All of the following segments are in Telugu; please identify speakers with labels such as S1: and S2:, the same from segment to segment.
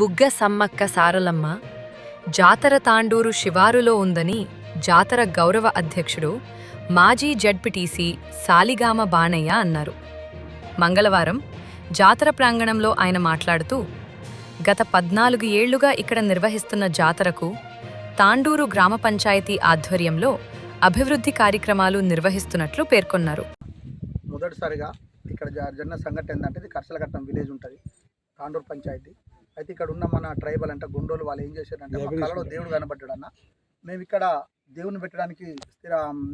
S1: బుగ్గ సమ్మక్క సారలమ్మ జాతర తాండూరు శివారులో ఉందని జాతర గౌరవ అధ్యక్షుడు మాజీ జడ్పీటీసీ సాలిగామ బాణయ్య అన్నారు. మంగళవారం జాతర ప్రాంగణంలో ఆయన మాట్లాడుతూ, గత 14 ఏళ్లుగా ఇక్కడ నిర్వహిస్తున్న జాతరకు తాండూరు గ్రామ పంచాయతీ ఆధ్వర్యంలో అభివృద్ధి కార్యక్రమాలు నిర్వహిస్తున్నట్లు పేర్కొన్నారు.
S2: మొదటిసారిగా ఇక్కడ జరిగిన సంఘటన ఏంటంటే, ఇది కర్సలఘట్టం విలేజ్ ఉంటుంది, తాండూరు పంచాయతీ. అయితే ఇక్కడ ఉన్న మన ట్రైబల్ అంటే గుండోలు వాళ్ళు ఏం చేశారంటే, మా కళలో దేవుడు కనబడ్డాడు అన్న, మేము ఇక్కడ దేవుని పెట్టడానికి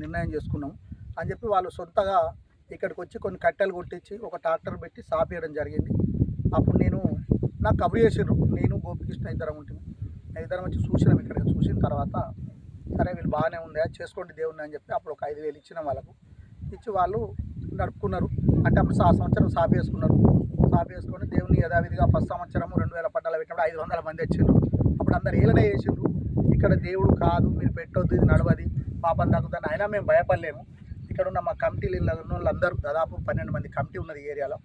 S2: నిర్ణయం చేసుకున్నాం అని చెప్పి వాళ్ళు సొంతగా ఇక్కడికి వచ్చి కొన్ని కట్టెలు కొట్టించి ఒక ట్రాక్టర్ పెట్టి సాపేయడం జరిగింది. అప్పుడు నాకు కబురు చేసారు, నేను గోపికృష్ణ ఇద్దరం ఉంటుంది, ఇద్దరం వచ్చి చూసినాం. ఇక్కడ చూసిన తర్వాత సరే వీళ్ళు బాగానే ఉంది, చేసుకోండి దేవుణ్ణి అని చెప్పి అప్పుడు ఒక 5,000 ఇచ్చినాం. వాళ్ళకు ఇచ్చి వాళ్ళు నడుపుకున్నారు. అంటే అప్పుడు ఆ సంవత్సరం సాపేసుకున్నారు. సాపేసుకొని దేవుని యథావిధిగా ఫస్ట్ సంవత్సరం 2000 పట్టాలు పెట్టినప్పుడు 500 మంది వచ్చిండ్రు. అప్పుడు అందరు ఏలనే చేసిండ్రు, ఇక్కడ దేవుడు కాదు, మీరు పెట్టొద్దు, ఇది నడవది, పాపం తగ్గుతుంది. అయినా మేము భయపడలేము. ఇక్కడ ఉన్న మా కమిటీలు ఉన్న వాళ్ళందరూ దాదాపు 12 మంది కమిటీ ఉన్నది ఈ ఏరియాలో.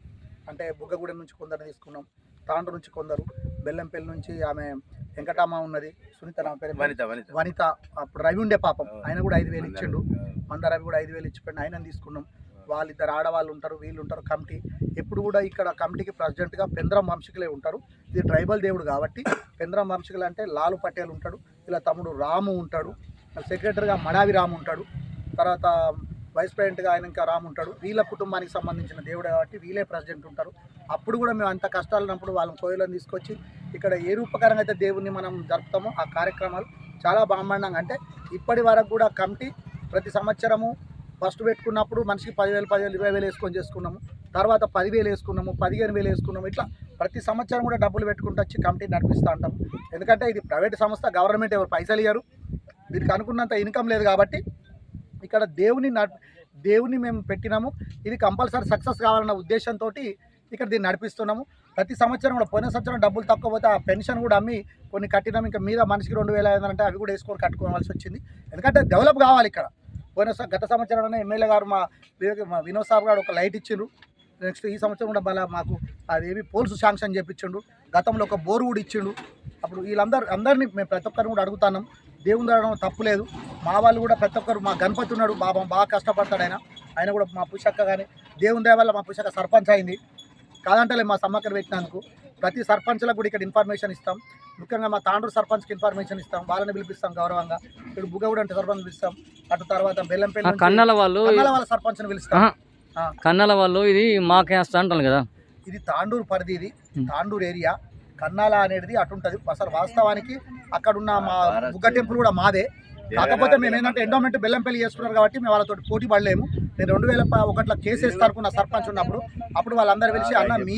S2: అంటే బుగ్గగూడెం నుంచి కొందరు తీసుకున్నాం, తాండూరు నుంచి కొందరు, బెల్లంపల్లి నుంచి ఆమె వెంకటమ్మ ఉన్నది, సునీత నా పేరు వనిత. అప్పుడు రవి ఉండే పాపం, ఆయన కూడా 5,000 ఇచ్చిండు. మంద రవి కూడా 5,000 ఇచ్చిపోయింది, ఆయన తీసుకున్నాం. వాళ్ళిద్దరు ఆడవాళ్ళు ఉంటారు, వీళ్ళు ఉంటారు కమిటీ. ఎప్పుడు కూడా ఇక్కడ కమిటీకి ప్రెసిడెంట్గా పెంద్రం వంశీకులే ఉంటారు. ఇది ట్రైబల్ దేవుడు కాబట్టి పెంద్రం వంశీకులు అంటే లాలు పటేల్ ఉంటాడు, ఇలా తమ్ముడు రాము ఉంటాడు, సెక్రటరీగా మడావి రాము ఉంటాడు, తర్వాత వైస్ ప్రెసిడెంట్గా ఆయన ఇంకా రాము ఉంటాడు. వీళ్ళ కుటుంబానికి సంబంధించిన దేవుడు కాబట్టి వీళ్ళే ప్రెసిడెంట్ ఉంటారు. అప్పుడు కూడా మేము అంత కష్టాలు ఉన్నప్పుడు వాళ్ళని కోయిలను తీసుకొచ్చి ఇక్కడ ఏ రూపకరంగా అయితే దేవుణ్ణి మనం జరుపుతామో ఆ కార్యక్రమాలు చాలా బ్రహ్మాండంగా. అంటే ఇప్పటి వరకు కూడా కమిటీ ప్రతి సంవత్సరము ఫస్ట్ పెట్టుకున్నప్పుడు మనిషికి 10,000, 20,000 వేసుకొని చేసుకున్నాము. తర్వాత 10,000 వేసుకున్నాము, 15,000 వేసుకున్నాము. ఇట్లా ప్రతి సంవత్సరం కూడా డబ్బులు పెట్టుకుంటూ వచ్చి కమిటీ నడిపిస్తూ ఉంటాము. ఎందుకంటే ఇది ప్రైవేట్ సంస్థ, గవర్నమెంట్ ఎవరు పైసలు ఇయ్యరు, దీనికి అనుకున్నంత ఇన్కమ్ లేదు. కాబట్టి ఇక్కడ దేవుని మేము పెట్టినాము. ఇది కంపల్సరీ సక్సెస్ కావాలన్న ఉద్దేశంతో ఇక్కడ దీన్ని నడిపిస్తున్నాము. ప్రతి సంవత్సరం కూడా, పోయిన సంవత్సరం డబ్బులు తక్కువ పోతే ఆ పెన్షన్ కూడా అమ్మి కొన్ని కట్టినాము. ఇంకా మీద మనిషికి 2,500 అంటే అవి కూడా వేసుకొని కట్టుకోవాల్సి వచ్చింది. ఎందుకంటే డెవలప్ కావాలి ఇక్కడ. గత సంవత్సరం ఎమ్మెల్యే గారు మా వినోద్ సాబ్ గారు ఒక లైట్ ఇచ్చిండ్రు. నెక్స్ట్ ఈ సంవత్సరం కూడా మళ్ళీ మాకు అదేవి పోల్స్ శాంక్షన్ చేయించిండు. గతంలో ఒక బోరు కూడా ఇచ్చిండు. అప్పుడు అందరినీ మేము ప్రతి ఒక్కరిని కూడా అడుగుతున్నాం, దేవుని దాడడం తప్పు లేదు. మా వాళ్ళు కూడా ప్రతి ఒక్కరు, మా గణపతి ఉన్నాడు బాగా కష్టపడతాడు, ఆయన కూడా మా పుషక్క కానీ దేవుని దయ వల్ల మా పుషక్క సర్పంచ్ అయింది. కాదంటలే మా సమ్మక్కను పెట్టినందుకు. ప్రతి సర్పంచ్లకు కూడా ఇక్కడ ఇన్ఫర్మేషన్ ఇస్తాం. ముఖ్యంగా మా తాండూరు సర్పంచ్కి ఇన్ఫర్మేషన్ ఇస్తాం, వాళ్ళని పిలిపిస్తాం గౌరవంగా. ఇక్కడ బుగ్గగూడ అంటే సర్పంచ్ పిలుస్తాం. అటు తర్వాత బెల్లంపల్లి
S3: కన్నల వాళ్ళ
S2: సర్పంచ్ని పిలుస్తాం.
S3: కన్నల వాళ్ళు ఇది మా క్యాస్ట్ అంటారు కదా,
S2: ఇది తాండూరు పరిధి, ఇది తాండూరు ఏరియా. కన్నాల అనేది అటు ఉంటుంది. అసలు వాస్తవానికి అక్కడున్న మా బుగ్గ టెంపుల్ కూడా మాదే. కాకపోతే మేము ఏంటంటే ఎండోమెంట్ బెల్లంపల్లి చేసుకున్నారు కాబట్టి మేము వాళ్ళతో పోటీ పడలేము. నేను 2001లో కేసు వేస్తానుకున్న సర్పంచ్ ఉన్నప్పుడు, అప్పుడు వాళ్ళందరూ పిలిచి, అన్న మీ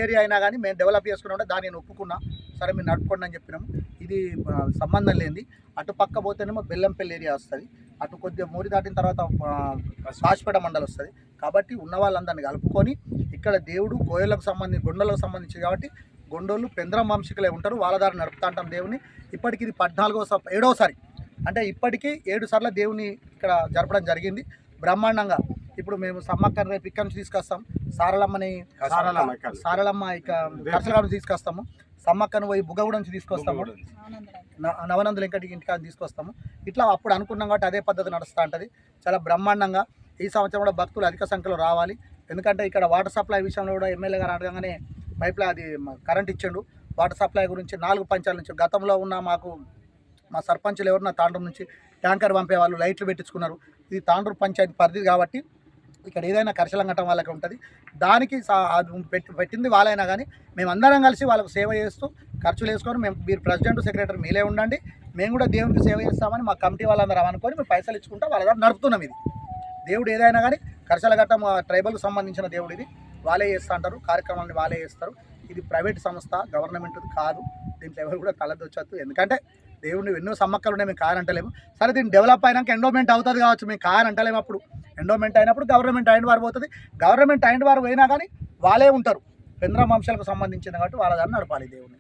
S2: ఏరియా అయినా కానీ మేము డెవలప్ చేసుకున్నా దాన్ని నేను ఒప్పుకున్నా, సరే మీరు నడుపుకోండి అని చెప్పినాము. ఇది సంబంధం లేనిది. అటు పక్క పోతేనేమో బెల్లంపల్లి ఏరియా వస్తుంది, అటు కొద్దిగా మోరి దాటిన తర్వాత కాశపేట మండలం వస్తుంది. కాబట్టి ఉన్న వాళ్ళందరినీ కలుపుకొని ఇక్కడ దేవుడు కోయలకు సంబంధించి, గొండలకు సంబంధించి కాబట్టి గొండోళ్ళు పెంద్రం వంశీకులే ఉంటారు, వాళ్ళ దారి నడుపుతా ఉంటాం దేవుని. ఇప్పటికి ఇది 7వసారి, అంటే ఇప్పటికీ 7 సార్లు దేవుని ఇక్కడ జరపడం జరిగింది బ్రహ్మాండంగా. ఇప్పుడు మేము సమ్మక్కని రేపు ఇక్కడ నుంచి తీసుకొస్తాం, సారలమ్మ ఇక కర్సలగూడ తీసుకొస్తాము, సమ్మక్కను పోయి బుగ్గగూడ నుంచి తీసుకొస్తాము, నవనందులు ఇంటికి తీసుకొస్తాము. ఇట్లా అప్పుడు అనుకున్నాం కాబట్టి అదే పద్ధతి నడుస్తూ ఉంటుంది చాలా బ్రహ్మాండంగా. ఈ సంవత్సరం కూడా భక్తులు అధిక సంఖ్యలో రావాలి. ఎందుకంటే ఇక్కడ వాటర్ సప్లై విషయంలో కూడా ఎమ్మెల్యే గారు అడగగానే పైప్లో అది కరెంట్ ఇచ్చిండు. వాటర్ సప్లై గురించి 4 పంచాల నుంచి గతంలో ఉన్న మా సర్పంచులు ఎవరు నా తాండూరు నుంచి ట్యాంకర్ పంపేవాళ్ళు, లైట్లు పెట్టించుకున్నారు. ఇది తాండూరు పంచాయతీ పరిధి కాబట్టి ఇక్కడ ఏదైనా కర్షలంగటం వాళ్ళకి ఉంటుంది. దానికి పెట్టింది వాళ్ళైనా కానీ మేమందరం కలిసి వాళ్ళకు సేవ చేస్తూ ఖర్చులు వేసుకొని, మీరు ప్రెసిడెంట్ సెక్రటరీ మీలే ఉండండి, మేము కూడా దేవునికి సేవ చేస్తామని మా కమిటీ వాళ్ళందరూ అనుకొని మేము పైసలు ఇచ్చుకుంటా వాళ్ళ దగ్గర నడుపుతున్నాం. ఇది దేవుడు ఏదైనా కానీ కర్షలఘట్టం ట్రైబల్కి సంబంధించిన దేవుడు, ఇది వాళ్ళే చేస్తూ అంటారు, కార్యక్రమాలను వాళ్ళే చేస్తారు. ఇది ప్రైవేట్ సంస్థ, గవర్నమెంట్ కాదు. దీంట్లో ఎవరు కూడా తలదొచ్చొద్దు. ఎందుకంటే దేవుడిని ఎన్నో సమ్మక్కలు ఉన్నాయి, మేము కాదంటలేము. సరే దీన్ని డెవలప్ అయినాక ఎండోమెంట్ అవుతుంది కావచ్చు, మేము కాదంటలేము. అప్పుడు ఎండోమెంట్ అయినప్పుడు గవర్నమెంట్ అయిన వారు పోతుంది. గవర్నమెంట్ అయిన వారు పోయినా కానీ వాళ్ళే ఉంటారు, పెంద్రం వంశాలకు సంబంధించిన కాబట్టి వాళ్ళ దాన్ని నడపాలి దేవుడిని.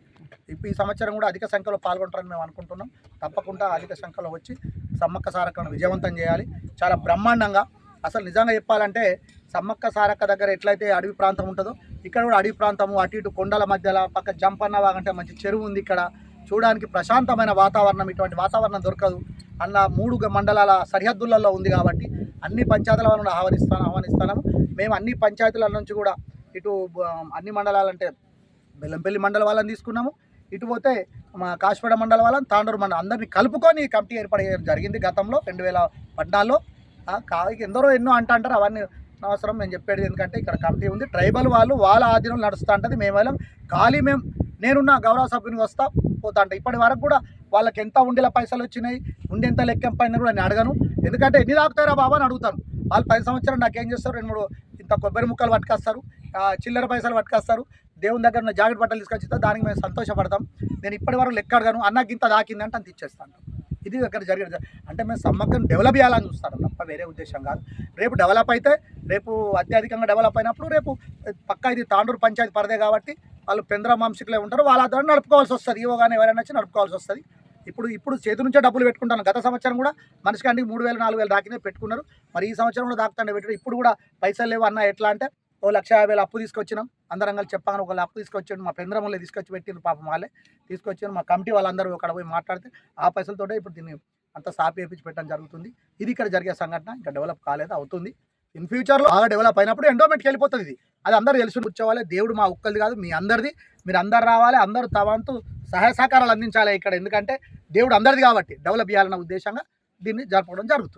S2: ఇప్పుడు ఈ సంవత్సరం కూడా అధిక సంఖ్యలో పాల్గొంటారని మేము అనుకుంటున్నాం. తప్పకుండా అధిక సంఖ్యలో వచ్చి సమ్మక్క సారక్కను విజయవంతం చేయాలి. చాలా బ్రహ్మాండంగా అసలు నిజంగా చెప్పాలంటే సమ్మక్క సారక్క దగ్గర ఎట్లయితే అడవి ప్రాంతం ఉంటుందో ఇక్కడ కూడా అడవి ప్రాంతము, అటు ఇటు కొండల మధ్యలో పక్క జంపన్న వాగంటే మంచి చెరువు ఉంది. ఇక్కడ చూడడానికి ప్రశాంతమైన వాతావరణం, ఇటువంటి వాతావరణం దొరకదు. అన్న 3 మండలాల సరిహద్దులలో ఉంది కాబట్టి అన్ని పంచాయతీల వాళ్ళని ఆహ్వానిస్తున్నాము. మేము అన్ని పంచాయతీల నుంచి కూడా ఇటు అన్ని మండలాలంటే బెల్లంపల్లి మండలం వాళ్ళని తీసుకున్నాము, ఇటు పోతే మా కాశీపేట మండలం వాళ్ళని, తాండూరు మండలం అందరినీ కలుపుకొని కమిటీ ఏర్పడేయడం జరిగింది గతంలో 2014లో. ఎందరో ఎన్నో అంటారు, అవన్నీ అవసరం నేను చెప్పేది. ఎందుకంటే ఇక్కడ కమిటీ ఉంది, ట్రైబల్ వాళ్ళు వాళ్ళ ఆధీనంలో నడుస్తూ ఉంటుంది. మేము ఖాళీ నేనున్న గౌరవ సభ్యుని వస్తా పోతా అంటే ఇప్పటి వరకు కూడా వాళ్ళకి ఎంత ఉండేలా పైసలు వచ్చినాయి, ఉండి ఎంత లెక్కెంపైనా కూడా నేను అడగను. ఎందుకంటే ఎన్ని తాగుతారా బాబా అని అడుగుతాను. వాళ్ళు 10 సంవత్సరాలు నాకేం చేస్తారు, 2-3 ఇంత కొబ్బరి ముక్కలు పట్టుకొస్తారు, చిల్లర పైసలు పట్టుకొస్తారు, దేవుని దగ్గర ఉన్న జాకెట్ బట్టలు తీసుకొచ్చిస్తారు, దానికి మేము సంతోషపడతాం. నేను ఇప్పటి వరకు లెక్క అడగను, అన్నకి ఇంత దాకింది అంటే అంత ఇచ్చేస్తాను. ఇది ఇక్కడ జరిగేది. అంటే మేము సమ్మక్కను డెవలప్ చేయాలని చూస్తాను తప్ప వేరే ఉద్దేశం కాదు. రేపు డెవలప్ అయితే, రేపు అత్యధికంగా డెవలప్ అయినప్పుడు రేపు పక్కా ఇది తాండూరు పంచాయతీ పరిదే కాబట్టి వాళ్ళు పెంద్ర మాంసికులే ఉంటారు, వాళ్ళ ద్వారా నడుపుకోవాల్సి వస్తుంది. ఈవో కానీ ఎవరైనా వచ్చి నడుపుకోవాల్సి వస్తుంది. ఇప్పుడు చేతి నుంచే డబ్బులు పెట్టుకుంటాను. గత సంవత్సరం కూడా మనిషికి అండి 3,000-4,000 దాకినే పెట్టుకున్నారు. మరి ఈ సంవత్సరం కూడా దాకుతాండే పెట్టారు. ఇప్పుడు కూడా పైసలు లేవు అన్న ఎట్లా అంటే 1,50,000 అప్పు తీసుకొచ్చినాం. అందరం కలిసి చెప్పాను, ఒకళ్ళు అప్పు తీసుకొచ్చాడు, మా పెంద్రమల్లి తీసుకొచ్చి పెట్టిండ్రు పాపం వాళ్ళే తీసుకొచ్చారు. మా కమిటీ వాళ్ళందరూ అక్కడ పోయి మాట్లాడితే ఆ పైసలతోటే ఇప్పుడు దీన్ని అంతా సాపి వేపించి పెట్టడం జరుగుతుంది. ఇది ఇక్కడ జరిగే సంఘటన. ఇంకా డెవలప్ కాలేదు, అవుతుంది. ఇన్ ఫ్యూచర్లో బాగా డెవలప్ అయినప్పుడు ఎండోమెంట్కి వెళ్ళిపోతుంది. ఇది అది అందరూ తెలుసు కూర్చోవాలి. దేవుడు మా ఒక్కరిది కాదు, మీ అందరిది. మీరు అందరు రావాలి, అందరూ తవంతు సహాయ సహకారాలు అందించాలి ఇక్కడ. ఎందుకంటే దేవుడు అందరిది కాబట్టి డెవలప్ చేయాలన్న ఉద్దేశంగా దీన్ని జరపడం జరుగుతుంది.